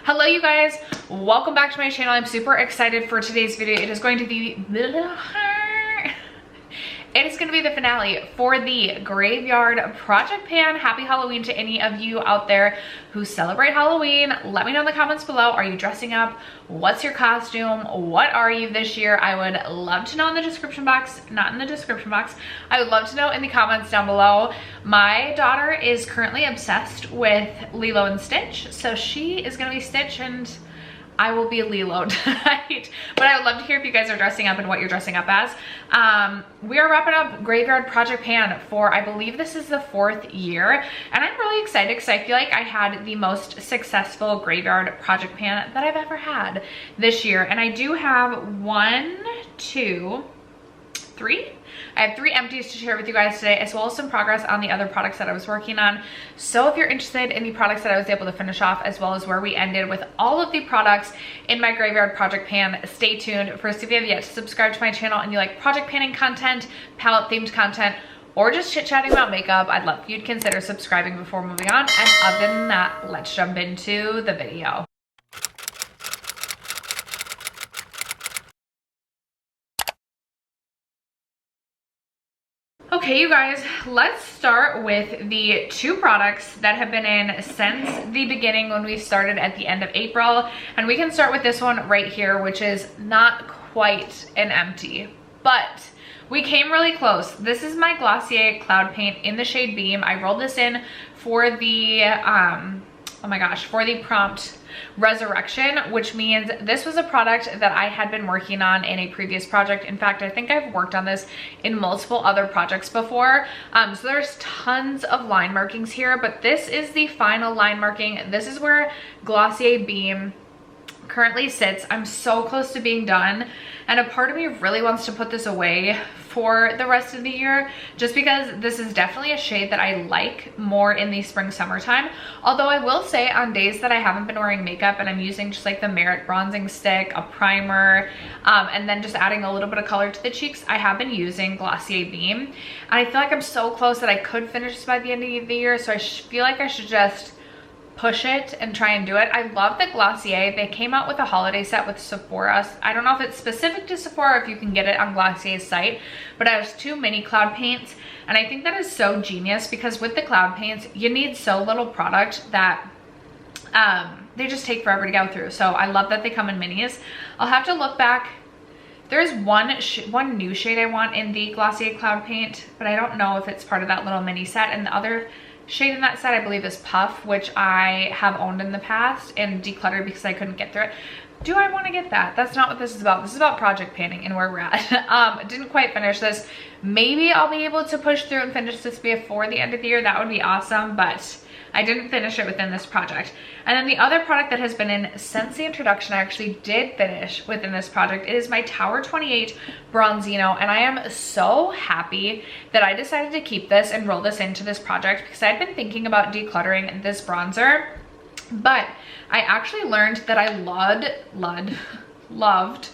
Hello you guys, welcome back to my channel. I'm super excited for today's video. It is going to be the finale for the Graveyard Project Pan. Happy Halloween to any of you out there who celebrate Halloween. Let me know in the comments below. Are you dressing up? What's your costume? What are you this year? I would love to know in the description box. Not in the description box. I would love to know in the comments down below. My daughter is currently obsessed with Lilo and Stitch, so she is gonna be Stitch and I will be Lilo tonight. But I would love to hear if you guys are dressing up and what you're dressing up as. We are wrapping up Graveyard Project Pan for, I believe this is the 4th year. And I'm really excited because I feel like I had the most successful Graveyard Project Pan that I've ever had this year. And I do have 1, 2, 3. I have 3 empties to share with you guys today, as well as some progress on the other products that I was working on. So if you're interested in the products that I was able to finish off, as well as where we ended with all of the products in my Graveyard Project Pan, stay tuned. First, if you have yet to subscribe to my channel and you like project panning content, palette themed content, or just chit-chatting about makeup, I'd love if you'd consider subscribing before moving on. And other than that, let's jump into the video. Okay, you guys, let's start with the 2 products that have been in since the beginning when we started at the end of April. And we can start with this one right here, which is not quite an empty, but we came really close. This is my Glossier Cloud Paint in the shade Beam. I rolled this in for the, oh my gosh, for the prompt Resurrection, which means this was a product that I had been working on in a previous project. In fact, I think I've worked on this in multiple other projects before. So there's tons of line markings here, but this is the final line marking. This is where Glossier Beam currently sits. I'm so close to being done, and a part of me really wants to put this away for the rest of the year, just because this is definitely a shade that I like more in the spring summertime. Although I will say, on days that I haven't been wearing makeup and I'm using just like the Merit bronzing stick, a primer, and then just adding a little bit of color to the cheeks, I have been using Glossier Beam, and I feel like I'm so close that I could finish this by the end of the year. So I feel like I should just push it and try and do it. I love the Glossier. They came out with a holiday set with Sephora. I don't know if it's specific to Sephora or if you can get it on Glossier's site, but it has 2 mini cloud paints. And I think that is so genius, because with the cloud paints, you need so little product that they just take forever to go through. So I love that they come in minis. I'll have to look back. There's one new shade I want in the Glossier cloud paint, but I don't know if it's part of that little mini set. And the other shade in that set, I believe, is Puff, which I have owned in the past and decluttered because I couldn't get through it. Do I want to get that? That's not what this is about. This is about project panning and where we're at. Didn't quite finish this. Maybe I'll be able to push through and finish this before the end of the year. That would be awesome, but I didn't finish it within this project. And then the other product that has been in since the introduction, I actually did finish within this project. It is my Tower 28 Bronzino, and I am so happy that I decided to keep this and roll this into this project, because I'd been thinking about decluttering this bronzer, but I actually learned that I loved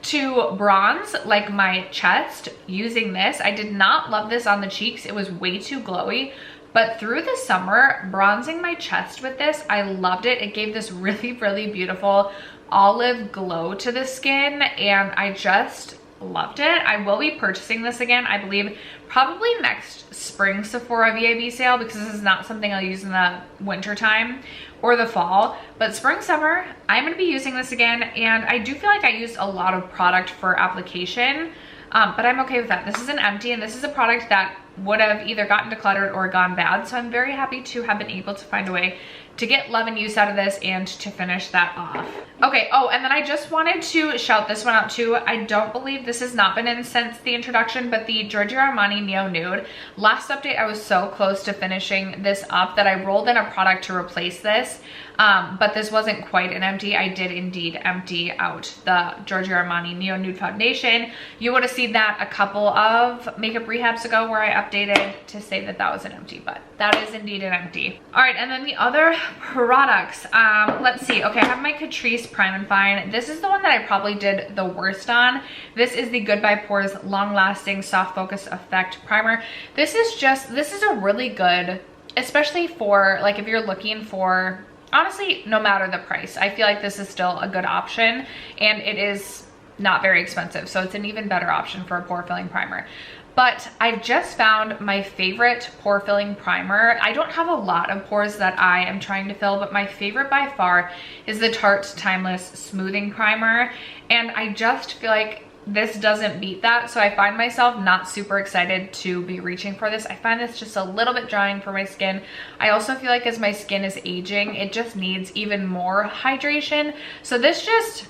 to bronze like my chest using this. I did not love this on the cheeks. It was way too glowy. But through the summer, bronzing my chest with this, I loved it. It gave this really, really beautiful olive glow to the skin, and I just loved it. I will be purchasing this again, I believe, probably next spring Sephora VIB sale, because this is not something I'll use in the winter time or the fall. But spring, summer, I'm going to be using this again, and I do feel like I used a lot of product for application, but I'm okay with that. This is an empty, and this is a product that would have either gotten decluttered or gone bad. So I'm very happy to have been able to find a way to get love and use out of this and to finish that off. Okay, oh, and then I just wanted to shout this one out too. I don't believe this has not been in since the introduction, but the Giorgio Armani Neo Nude. Last update, I was so close to finishing this up that I rolled in a product to replace this. But this wasn't quite an empty. I did indeed empty out the Giorgio Armani Neo Nude Foundation. You would have seen that a couple of makeup rehabs ago where I updated to say that that was an empty, but that is indeed an empty. All right, and then the other products, let's see. Okay, I have my Catrice Prime and Fine. This is the one that I probably did the worst on. This is the Goodbye Pores Long Lasting Soft Focus Effect Primer. This is a really good, especially for like if you're looking for honestly, no matter the price, I feel like this is still a good option, and it is not very expensive. So it's an even better option for a pore filling primer. But I just found my favorite pore filling primer. I don't have a lot of pores that I am trying to fill, but my favorite by far is the Tarte Timeless Smoothing Primer. And I just feel like this doesn't beat that. So I find myself not super excited to be reaching for this. I find it's just a little bit drying for my skin. I also feel like as my skin is aging, it just needs even more hydration. So this just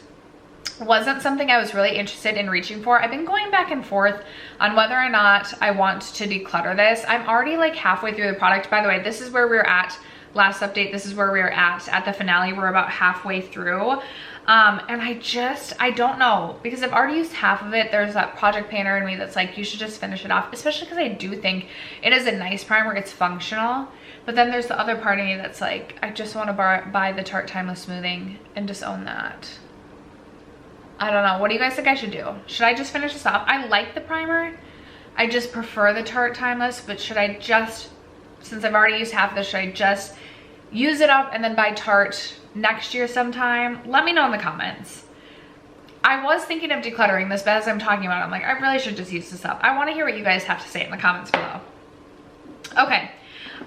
wasn't something I was really interested in reaching for. I've been going back and forth on whether or not I want to declutter this. I'm already like halfway through the product. By the way, this is where we were at last update. This is where we were at the finale. We're about halfway through. And I don't know, because I've already used half of it. There's that project planner in me that's like, you should just finish it off, especially because I do think it is a nice primer. It's functional. But then there's the other part of me that's like, I just want to buy the Tarte Timeless Smoothing and just own that. I don't know. What do you guys think I should do? Should I just finish this off? I like the primer. I just prefer the Tarte Timeless, but should I just, since I've already used half of this, should I just use it up and then buy Tarte next year sometime? Let me know in the comments. I was thinking of decluttering this, but as I'm talking about it, I'm like, I really should just use this up. I want to hear what you guys have to say in the comments below. Okay.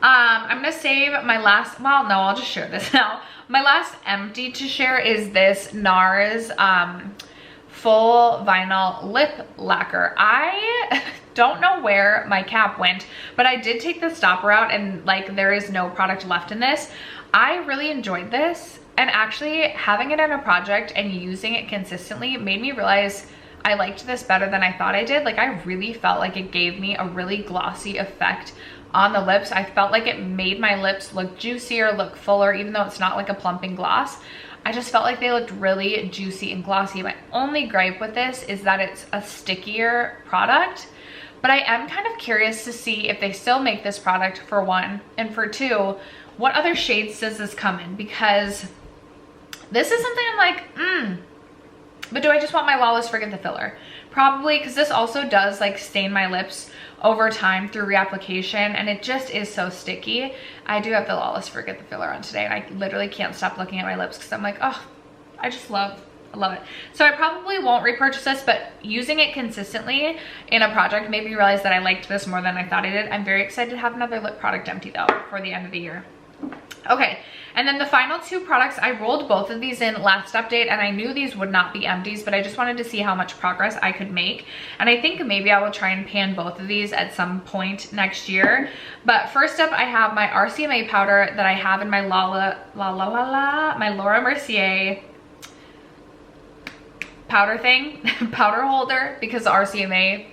I'm gonna save my last, well, no, I'll just share this now. My last empty to share is this NARS full vinyl lip lacquer. I don't know where my cap went, but I did take the stopper out, and like there is no product left in this. I really enjoyed this, and actually having it in a project and using it consistently made me realize I liked this better than I thought I did. Like I really felt like it gave me a really glossy effect on the lips. I felt like it made my lips look juicier, look fuller, even though it's not like a plumping gloss. I just felt like they looked really juicy and glossy. My only gripe with this is that it's a stickier product, but I am kind of curious to see if they still make this product, for one, and for two, what other shades does this come in? Because this is something I'm like, but do I just want my Lawless Forget the Filler? Probably, because this also does like stain my lips over time through reapplication, and it just is so sticky. I do have the Lawless Forget the Filler on today, and I literally can't stop looking at my lips because I'm like, oh, I love it. So I probably won't repurchase this, but using it consistently in a project made me realize that I liked this more than I thought I did. I'm very excited to have another lip product empty though for the end of the year. Okay, and then the final two products, I rolled both of these in last update, and I knew these would not be empties, but I just wanted to see how much progress I could make. And I think maybe I will try and pan both of these at some point next year. But first up, I have my RCMA powder that I have in my my Laura Mercier powder thing, powder holder, because the RCMA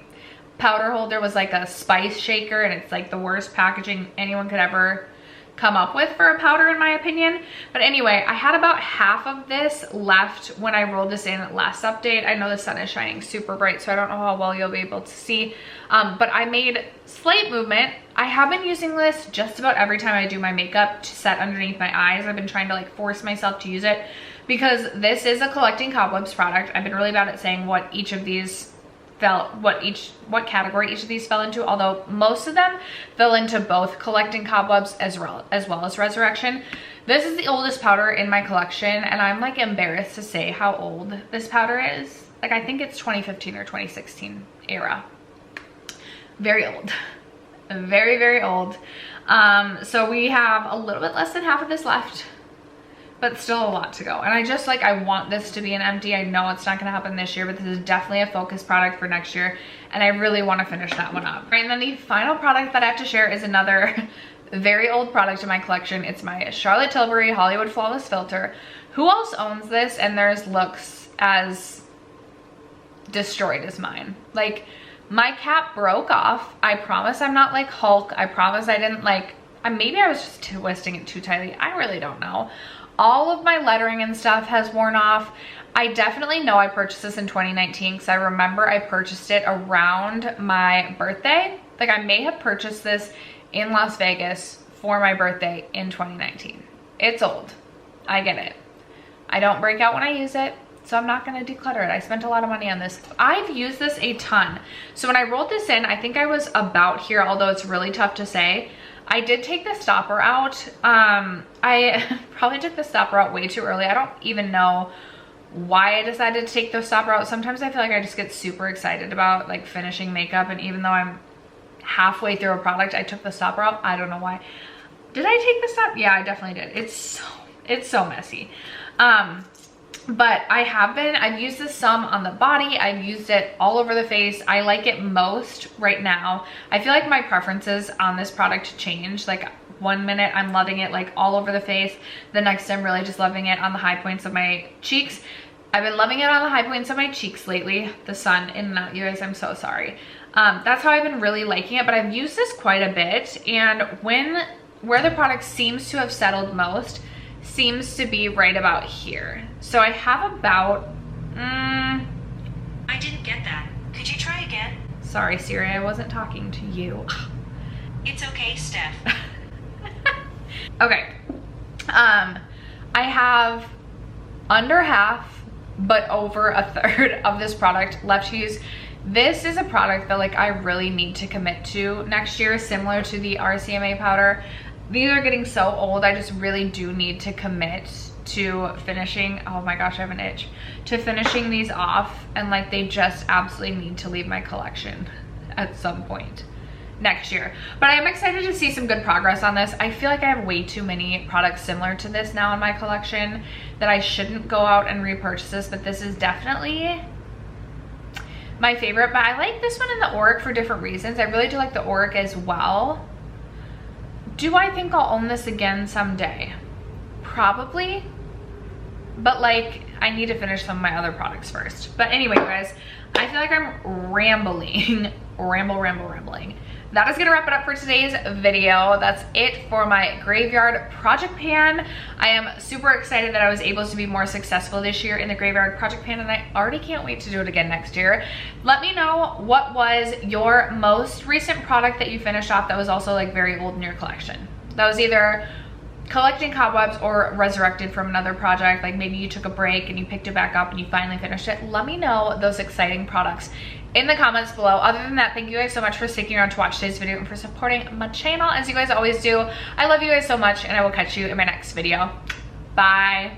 powder holder was like a spice shaker, and it's like the worst packaging anyone could ever come up with for a powder, in my opinion. But anyway, I had about half of this left when I rolled this in last update. I know the sun is shining super bright, so I don't know how well you'll be able to see, but I made slight movement. I have been using this just about every time I do my makeup to set underneath my eyes. I've been trying to like force myself to use it because this is a collecting cobwebs product. I've been really bad at saying what each of these what category each of these fell into, although most of them fell into both collecting cobwebs as well as resurrection. This is the oldest powder in my collection, and I'm like embarrassed to say how old this powder is. Like I think it's 2015 or 2016 era. Very old. Very, very old. So we have a little bit less than half of this left, but still a lot to go. And I just like, I want this to be an empty. I know it's not gonna happen this year, but this is definitely a focus product for next year, and I really wanna finish that one up. And then the final product that I have to share is another very old product in my collection. It's my Charlotte Tilbury Hollywood Flawless Filter. Who else owns this and theirs looks as destroyed as mine? Like, my cap broke off. I promise I'm not like Hulk. I promise I didn't like, maybe I was just twisting it too tightly. I really don't know. All of my lettering and stuff has worn off. I definitely know I purchased this in 2019 because I remember I purchased it around my birthday. Like I may have purchased this in Las Vegas for my birthday in 2019. It's old. I get it. I don't break out when I use it, so I'm not gonna declutter it. I spent a lot of money on this. I've used this a ton. So when I rolled this in, I think I was about here, although it's really tough to say. I did take the stopper out. I probably took the stopper out way too early. I don't even know why I decided to take the stopper out. Sometimes I feel like I just get super excited about like finishing makeup, and even though I'm halfway through a product, I took the stopper out. I don't know why. Did I take the stopper? Yeah, I definitely did. It's so messy. But I've used this some on the body. I've used it all over the face. I like it most right now. I feel like my preferences on this product change. Like 1 minute I'm loving it like all over the face. The next I'm really just loving it on the high points of my cheeks. I've been loving it on the high points of my cheeks lately. The sun in and out, you guys, I'm so sorry. That's how I've been really liking it, but I've used this quite a bit, and where the product seems to have settled most seems to be right about here. So I have about, I didn't get that. Could you try again? Sorry, Siri, I wasn't talking to you. It's okay, Steph. Okay. I have under half, but over a third of this product left to use. This is a product that like I really need to commit to next year, similar to the RCMA powder. These are getting so old, I just really do need to commit to finishing, oh my gosh, I have an itch, to finishing these off, and like they just absolutely need to leave my collection at some point next year. But I am excited to see some good progress on this. I feel like I have way too many products similar to this now in my collection that I shouldn't go out and repurchase this, but this is definitely my favorite. But I like this one in the Auric for different reasons. I really do like the Auric as well. Do I think I'll own this again someday? Probably, but like I need to finish some of my other products first. But anyway, guys, I feel like I'm rambling, rambling. That is gonna wrap it up for today's video. That's it for my graveyard project pan. I am super excited that I was able to be more successful this year in the graveyard project pan, and I already can't wait to do it again next year. Let me know what was your most recent product that you finished off that was also like very old in your collection. That was either collecting cobwebs or resurrected from another project, like maybe you took a break and you picked it back up and you finally finished it. Let me know those exciting products in the comments below. Other than that, thank you guys so much for sticking around to watch today's video and for supporting my channel as you guys always do. I love you guys so much, and I will catch you in my next video. Bye.